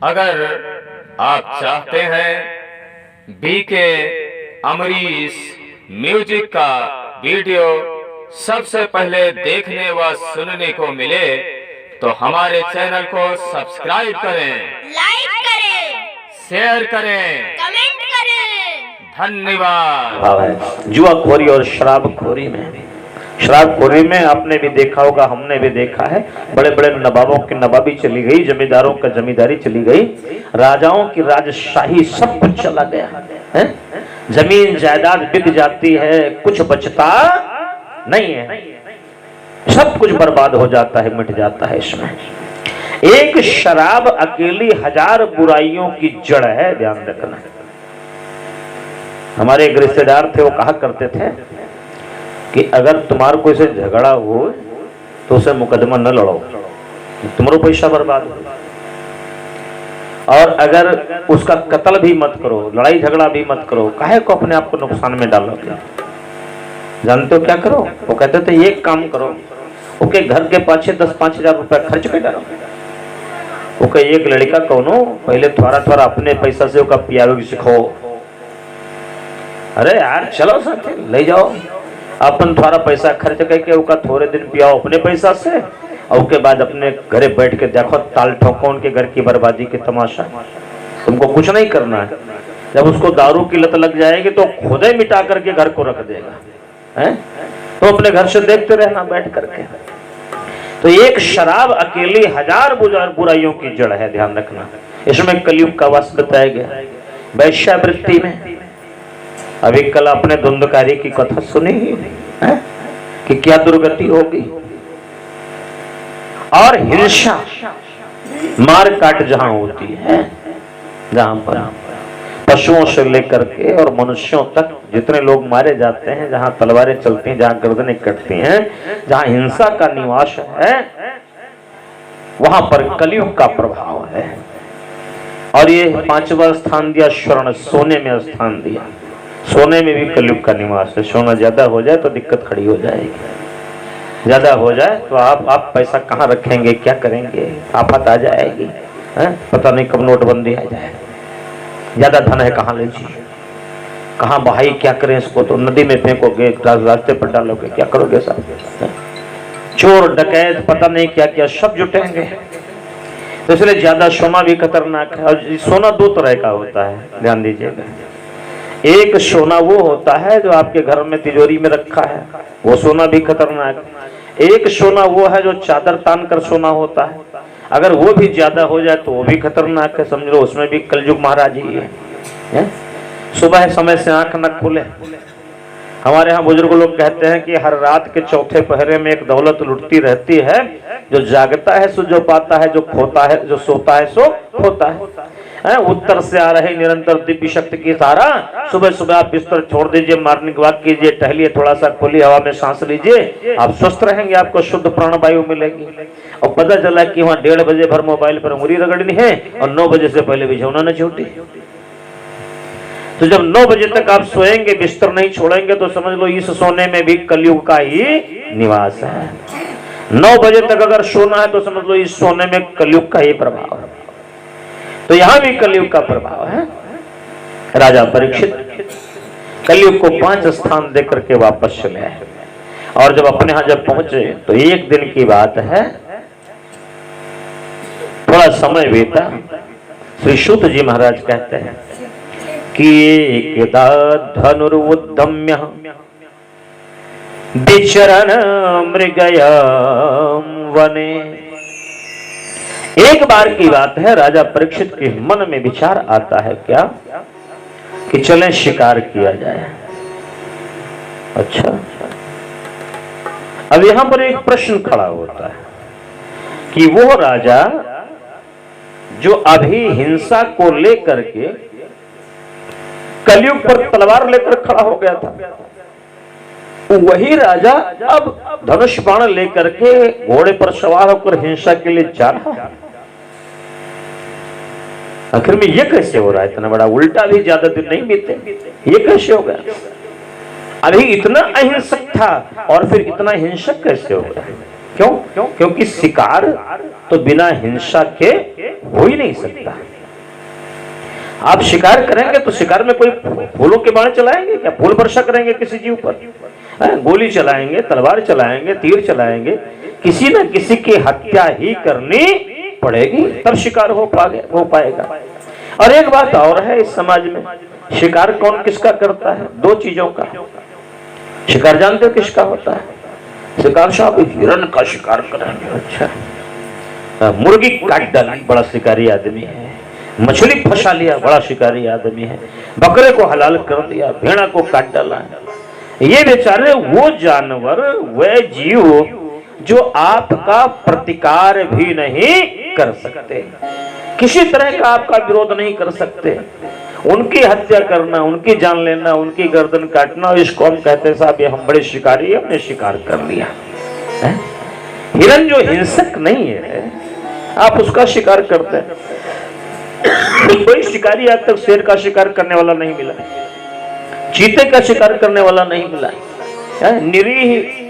अगर आप चाहते हैं बीके अमरीश म्यूजिक का वीडियो सबसे पहले देखने व सुनने को मिले तो हमारे चैनल को सब्सक्राइब करें, लाइक करें, शेयर करें, कमेंट करें। धन्यवाद। भाव है जुआखोरी और शराबखोरी में। शराबखोरी में आपने भी देखा होगा, हमने भी देखा है, बड़े बड़े नवाबों की नवाबी चली गई, जमींदारों का जमींदारी चली गई, राजाओं की राजशाही, सब कुछ चला गया है। जमीन जायदाद बिक जाती है, कुछ बचता नहीं है, सब कुछ बर्बाद हो जाता है, मिट जाता है। इसमें एक शराब अकेली हजार बुराइयों की जड़ है, ध्यान रखना। हमारे एक रिश्तेदार थे, वो कहा करते थे कि अगर तुम्हारे कोई से झगड़ा हो तो उसे मुकदमा न लड़ो, तुम्हारा पैसा बर्बाद हो, और अगर उसका कत्ल भी मत करो, लड़ाई झगड़ा भी मत करो, काहे को अपने आप को नुकसान में डालोगे। जानते हो क्या करो? वो कहते थे एक काम करो, ओके घर के पाछे 10-5 हजार रुपया खर्च कर डालो, ओके एक लड़का कौनो पहले थोड़ा थोड़ा अपने पैसा से ओका पियावे सिखो। अरे यार चलो साथ ले जाओ, अपन थोड़ा पैसा खर्च करके उनका थोड़े दिन पियाओ अपने पैसा से, और उसके बाद अपने घरे बैठ के देखो ताल ठोको उनके घर की बर्बादी की तमाशा। तुमको कुछ नहीं करना है, जब उसको दारू की लत लग जाएगी तो खुद ही मिटा करके घर को रख देगा, है? तो अपने घर से देखते रहना बैठ करके। तो एक शराब अकेली हजार बुराइयों की जड़ है, ध्यान रखना। इसमें कलयुग का वास बताया गया। वैश्यावृत्ति में अभी कल आपने धुंधकारी की कथा सुनी है कि क्या दुर्गति होगी, और हिंसा मार काट जहां होती है, जहां पर पशुओं से लेकर के और मनुष्यों तक जितने लोग मारे जाते हैं, जहां तलवारें चलती हैं, जहां गर्दनें कटती हैं, जहां हिंसा का निवास है, वहां पर कलयुग का प्रभाव है। और ये 5वां स्थान दिया स्वर्ण, सोने में स्थान दिया। सोने में भी कलयुग का निवास है। सोना ज्यादा हो जाए तो दिक्कत खड़ी हो जाएगी, ज्यादा हो जाए तो आप पैसा कहाँ रखेंगे, क्या करेंगे, आफत आ जाएगी, है? पता नहीं कब नोटबंदी आ जाए। ज्यादा धन है कहाँ ले जी, कहाँ बहाई, क्या करें इसको? तो नदी में फेंकोगे, रास्ते पर डालोगे, क्या करोगे साहब? चोर डकैत पता नहीं क्या क्या सब जुटेंगे। तो इसलिए ज्यादा सोना भी खतरनाक है। और सोना 2 तरह का होता है, ध्यान दीजिएगा। एक सोना वो होता है जो आपके घर में तिजोरी में रखा है, वो सोना भी खतरनाक। एक सोना वो है जो चादर तान कर सोना होता है, अगर वो भी ज्यादा हो जाए तो वो भी खतरनाक है। समझ लो उसमें भी कलयुग महाराज ही है। सुबह समय से आंख न खुले। हमारे यहाँ बुजुर्ग लोग कहते हैं कि हर रात के चौथे पहरे में एक दौलत लुटती रहती है, जो जागता है सो जो पाता है, जो खोता है, जो सोता है सो खोता है। उत्तर से आ रहे निरंतर दिव्य शक्ति की धारा। सुबह सुबह आप बिस्तर छोड़ दीजिए, मॉर्निंग वॉक कीजिए, टहलिए, थोड़ा सा खुली हवा में सांस लीजिए, आप स्वस्थ रहेंगे, आपको शुद्ध प्राणवायु मिलेगी। और पता चला कि वहाँ 1:30 बजे भर मोबाइल पर उंगली रगड़नी है और 9 बजे से पहले बिछौना न छूटी। तो जब 9 बजे तक आप सोएंगे, बिस्तर नहीं छोड़ेंगे, तो समझ लो इस सोने में भी कलयुग का ही निवास है। 9 बजे तक अगर सोना है तो समझ लो इस सोने में कलयुग का ही प्रभाव है। तो यहां भी कलयुग का प्रभाव है। राजा परीक्षित कलयुग को 5 स्थान देकर के वापस चले आए, और जब अपने यहां जब पहुंचे तो एक दिन की बात है, थोड़ा समय बीता। श्री सूत जी महाराज कहते हैं कि एकदा धनुर्उद्यम्य विचरण मृगयाम वने। एक बार की बात है, राजा परीक्षित के मन में विचार आता है क्या कि चलें शिकार किया जाए। अच्छा, अब यहां पर एक प्रश्न खड़ा होता है कि वो राजा जो अभी हिंसा को लेकर के कलयुग पर तलवार लेकर खड़ा हो गया था, वही राजा अब धनुष बाण लेकर के घोड़े पर सवार होकर हिंसा के लिए जा रहा है। आखिर में ये कैसे हो रहा है? इतना बड़ा उल्टा भी ज्यादा दिन नहीं बीते, ये कैसे हो गया? अभी इतना अहिंसक था और फिर इतना हिंसक कैसे हो गया? क्यों? क्योंकि शिकार तो बिना हिंसा के हो ही नहीं सकता। आप शिकार करेंगे तो शिकार में कोई फूलों के बाण चलाएंगे क्या? फूल वर्षा करेंगे किसी जीव पर? गोली चलाएंगे, तलवार चलाएंगे, तीर चलाएंगे, किसी न किसी की हत्या ही करनी पड़ेगी, तब शिकार हो पाएगा। और एक बात और है, इस समाज में शिकार कौन किसका करता है? दो चीजों का शिकार जानते हो किसका होता है? शिकार साहब हिरण का शिकार करेंगे, अच्छा। मुर्गी काट डाली, बड़ा शिकारी आदमी है। मछली फंसा लिया, बड़ा शिकारी आदमी है। बकरे को हलाल कर दिया, भेड़ा को काट डाला है। ये बेचारे वो जानवर, वे जीव जो आपका प्रतिकार भी नहीं कर सकते, किसी तरह का आपका विरोध नहीं कर सकते, उनकी हत्या करना, उनकी जान लेना, उनकी गर्दन काटना, इसको हम कहते हैं साहब ये हम बड़े शिकारी है, हमने शिकार कर लिया है? हिरन जो हिंसक नहीं है, आप उसका शिकार करते हैं। कोई शिकारी आज तक शेर का शिकार करने वाला नहीं मिला, चीते का शिकार करने वाला नहीं मिला। निरीह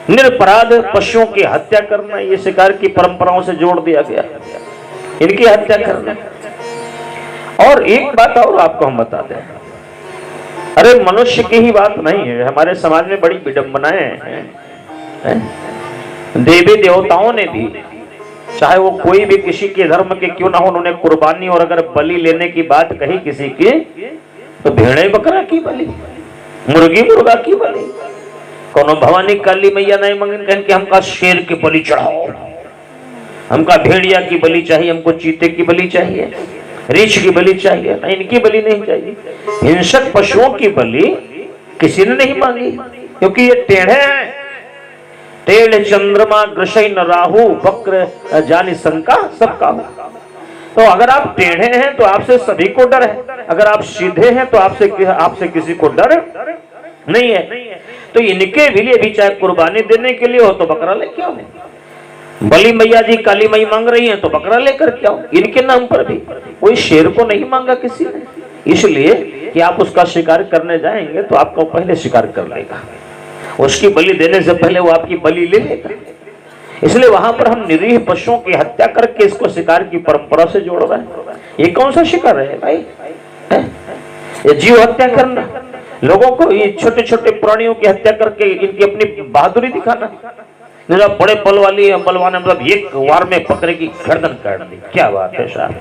निरपराध पशुओं की हत्या करना, ये शिकार की परंपराओं से जोड़ दिया गया, इनकी हत्या करना। और एक बात और आपको हम बता दें, अरे मनुष्य की ही बात नहीं है, हमारे समाज में बड़ी विडंबनाएं हैं। देवी देवताओं ने भी, चाहे वो कोई भी किसी के धर्म के क्यों ना हो, उन्होंने कुर्बानी और अगर बलि लेने की बात कही किसी की, तो भेड़े बकरा की बलि, मुर्गी मुर्गा की बलि। कोनो भवानी काली मैया नहीं मंगन कहन के हमका शेर की बलि चढ़ाओ, हमका भेड़िया की बलि चाहिए, हमको चीते की बलि चाहिए, रीछ की बलि चाहिए, नहीं इनकी बलि नहीं चाहिए। हिंसक पशुओं की बलि किसी ने नहीं मांगी, क्योंकि ये टेढ़े हैं। टेढ़ चंद्रमा ग्रसई न राहु, वक्र जानी शंका सबका हो। तो अगर आप टेढ़े हैं तो आपसे सभी को डर है, अगर आप सीधे हैं तो आपसे किसी को डर नहीं है। तो इनके भी लिए भी चाहे कुर्बानी देने के लिए हो तो बकरा लेके आओ, बलि मैया जी काली माई मांग रही हैं तो बकरा लेकर के आओ। इनके नाम पर भी कोई शेर को नहीं मांगा किसी ने, इसलिए कि आप उसका शिकार करने जाएंगे तो आपको पहले शिकार कर लेगा, उसकी बलि देने से पहले वो आपकी बलि ले लेगा। इसलिए वहां पर हम निरीह पशुओं की हत्या करके इसको शिकार की परंपरा से जोड़ रहे हैं। ये कौन सा शिकार है भाई? ये जीव हत्या करना, लोगों को ये छोटे छोटे प्राणियों की हत्या करके इनकी अपनी बहादुरी दिखाना। बड़े बलवान मतलब एक वार में पकड़े की गर्दन काट दी, क्या बात है साहब।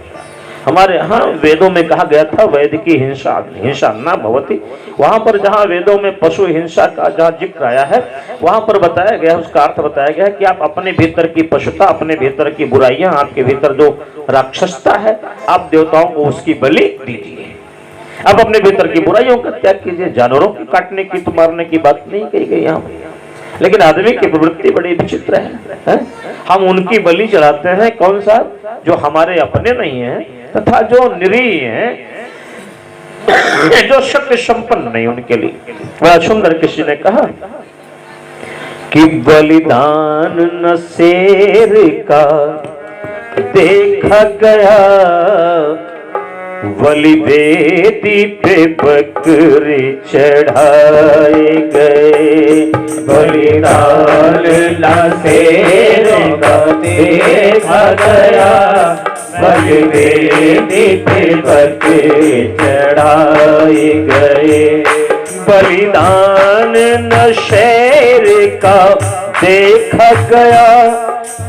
हमारे यहाँ वेदों में कहा गया था वैद की हिंसा ना भवती। वहां पर जहाँ वेदों में पशु हिंसा का जहाँ जिक्र आया है, वहां पर बताया गया, उसका अर्थ बताया गया कि आप अपने भीतर की पशुता, अपने भीतर की बुराइयां, आपके भीतर जो राक्षसता है, आप देवताओं को उसकी बलि दीजिए। अब अपने भीतर की बुराइयों का त्याग कीजिए। जानवरों को काटने की तो मारने की बात नहीं कही गई यहाँ, लेकिन आदमी की प्रवृत्ति बड़ी विचित्र है? हम उनकी बलि चढ़ाते हैं, कौन सा? जो हमारे अपने नहीं है तथा जो निरीह हैं, जो शक्ति संपन्न नहीं, उनके लिए। बड़ा सुंदर किसी ने कहा कि बलिदान न शेर का देखा गया, बलि वेदी पे बकरे चढ़ाए गए। बलिदान न शेर का देखा गया, बलि वेदी पे बकरे चढ़ाए गए। बलिदान न शेर का देखा गया,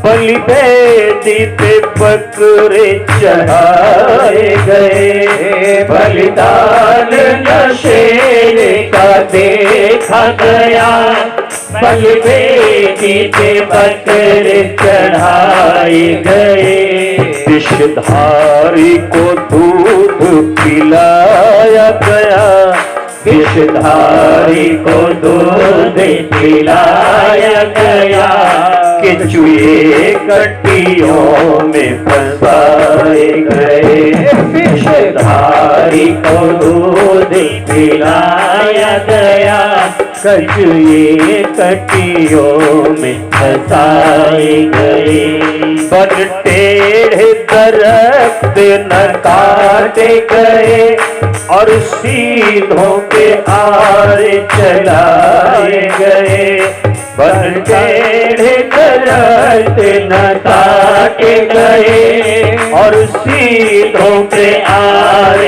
बलि वेदी पे बकरे चढ़ाए गए। बलिदान न शेर का देखा गया, बलि वेदी पे बकरे चढ़ाए गए। विषधारी को दूध पिलाया गया, विषधारी को दूध पिलाया गया, कि चूहे कट्टियों में फंसाए गए। विषधारी को दूध पिलाया गया, कचुए कट्टियों में फंसाए गए। बन टेढ़े दरख्त न काटे गए, और सीधों के आरे चलाए गए। बन टेढ़े दरख्त न काटे गए, और सीधों के आरे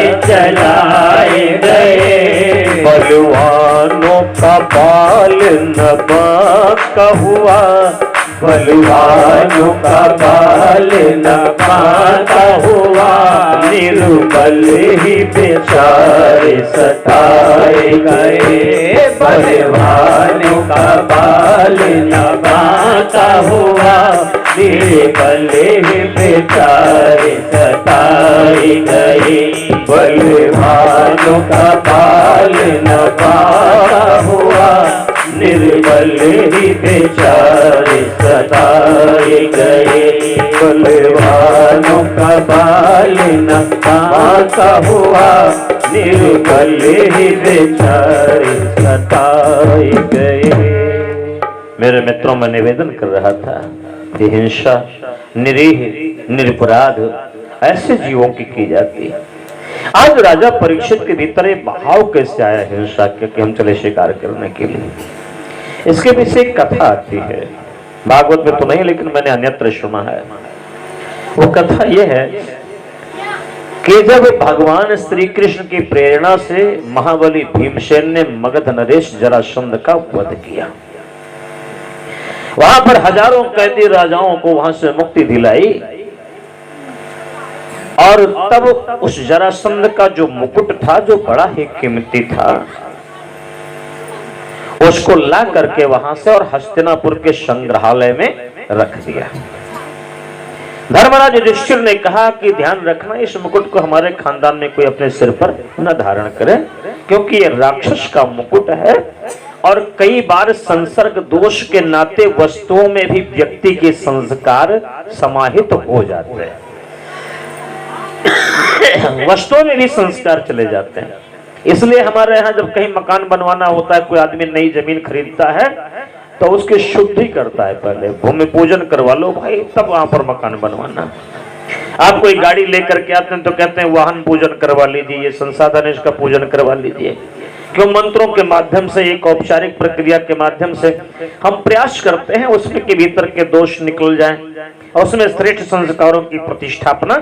न बांका हुआ, बलवानों का बाल न बांका हुआ, निर्बल ही बेचारे सताए गए। बलवानों का बाल न बांका हुआ, निर्बल ही बेचारे सताए गए। बलवानों का बाल न बांका हुआ, निर्बल ही बेचारे सताए गए। बलवानों का बाल न बांका हुआ, निर्बल ही बेचारे सताए गए। मेरे मित्रों, में निवेदन कर रहा था कि हिंसा निरीह निरपराध ऐसे जीवों की जाती है। आज राजा परीक्षित के भीतर एक भाव कैसे आया हिंसा के कि हम चले शिकार करने के लिए। इसके पीछे एक कथा आती है, भागवत में तो नहीं लेकिन मैंने अन्यत्र सुना है। वो कथा यह है कि जब भगवान श्री कृष्ण की प्रेरणा से महाबली भीमसेन ने मगध नरेश जरासंध का वध किया, वहां पर हजारों कैदी राजाओं को वहां से मुक्ति दिलाई, और तब उस जरासंध का जो मुकुट था, जो बड़ा ही कीमती था, उसको ला करके वहां से और हस्तिनापुर के संग्रहालय में रख दिया। धर्मराज युधिष्ठिर ने कहा कि ध्यान रखना, इस मुकुट को हमारे खानदान में कोई अपने सिर पर न धारण करे, क्योंकि ये राक्षस का मुकुट है और कई बार संसर्ग दोष के नाते वस्तुओं में भी व्यक्ति के संस्कार समाहित हो जाते हैं। वस्तुओं में भी संस्कार चले जाते हैं। इसलिए हमारे यहाँ जब कहीं मकान बनवाना होता है, कोई आदमी नई जमीन खरीदता है तो उसकी शुद्धि करता है, पहले भूमि पूजन करवा लो भाई, तब वहां पर मकान बनवाना। आप कोई गाड़ी लेकर के आते हैं तो कहते हैं वाहन पूजन करवा लीजिए, संसाधन इसका पूजन करवा लीजिए। क्यों? मंत्रों के माध्यम से, एक औपचारिक प्रक्रिया के माध्यम से हम प्रयास करते हैं उसमें के भीतर के दोष निकल जाएं और उसमें श्रेष्ठ संस्कारों की प्रतिष्ठापना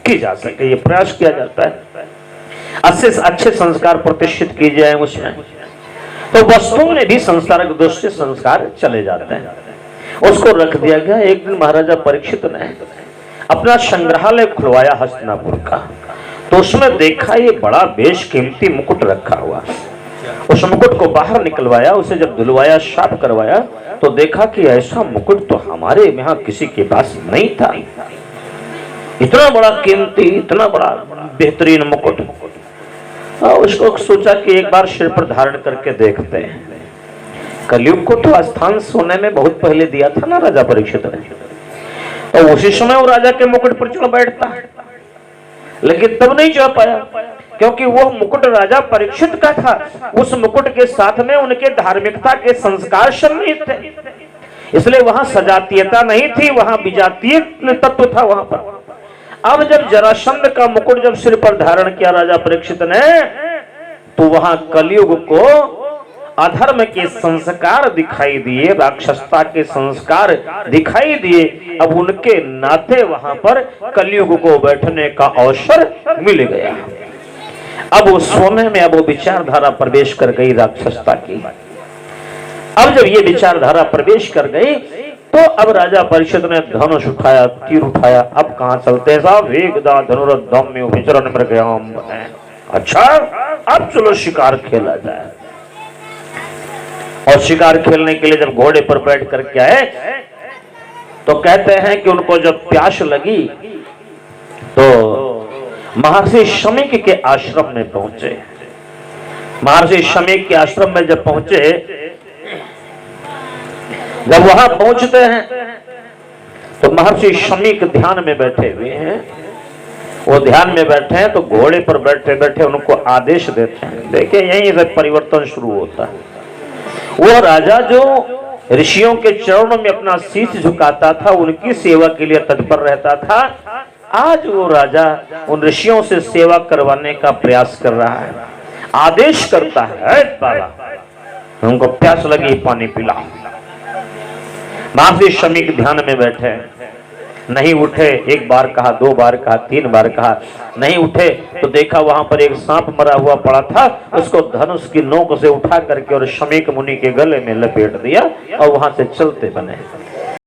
की जा सके, ये प्रयास किया जाता है। अच्छे संस्कार प्रतिष्ठित किए जाए उसमें, तो वस्तुओं में भी संस्कारक दोष से संस्कार चले जाते हैं। उसको रख दिया गया। एक दिन महाराजा परीक्षित ने अपना संग्रहालय खुलवाया हस्तिनापुर का, तो उसमें देखा ये बड़ा बेशकीमती मुकुट रखा हुआ। उस मुकुट को बाहर निकलवाया, उसे जब धुलवाया, साफ करवाया, तो देखा कि ऐसा मुकुट तो हमारे यहाँ किसी के पास नहीं था। इतना बड़ा कीमती, इतना बड़ा बेहतरीन मुकुट। उसको सोचा कि एक बार सिर पर धारण करके देखते हैं। कलयुग को तो स्थान सोने में बहुत पहले दिया था ना राजा परीक्षित ने, तो उसी समय वो राजा के मुकुट पर चढ़ बैठता, लेकिन तब नहीं चढ़ पाया क्योंकि वो मुकुट राजा परीक्षित का था। उस मुकुट के साथ में उनके धार्मिकता के संस्कार सम्मिलित थे, इसलिए वहां सजातीयता नहीं थी, वहां विजातीय तत्व था वहां पर। अब जब जरासंध का मुकुट जब सिर पर धारण किया राजा परीक्षित ने, तो वहां कलयुग को अधर्म के संस्कार दिखाई दिए, राक्षसता के संस्कार दिखाई दिए। अब उनके नाते वहां पर कलयुग को बैठने का अवसर मिल गया। अब उस समय में अब वो विचारधारा प्रवेश कर गई राक्षसता की। अब जब ये विचारधारा प्रवेश कर गई, तो अब राजा परीक्षित ने धनुष उठाया, तीर उठाया। अब कहां चलते हैं साहब? वेगदा धनुर्धम्य विचरण मृगयाम। अच्छा, अब चलो शिकार खेला जाए। और शिकार खेलने के लिए जब घोड़े पर बैठ करके आए, तो कहते हैं कि उनको जब प्यास लगी तो महर्षि शमीक के आश्रम में पहुंचे। महर्षि शमीक के आश्रम में जब पहुंचे, जब वहां पहुंचते हैं तो महर्षि शमीक ध्यान में बैठे हुए हैं। वो ध्यान में बैठे हैं तो घोड़े पर बैठे बैठे उनको आदेश देते हैं। देखिए, यहीं से परिवर्तन शुरू होता है। वो राजा जो ऋषियों के चरणों में अपना शीश झुकाता था, उनकी सेवा के लिए तत्पर रहता था, आज वो राजा उन ऋषियों से सेवा करवाने का प्रयास कर रहा है। आदेश करता है, बाबा उनको प्यास लगी, पानी पिलाओ। महर्षि शमीक ध्यान में बैठे, नहीं उठे, एक बार कहा, 2 बार कहा, 3 बार कहा, नहीं उठे तो देखा वहां पर एक सांप मरा हुआ पड़ा था, उसको धनुष की नोक से उठा करके और शमीक मुनि के गले में लपेट दिया और वहां से चलते बने।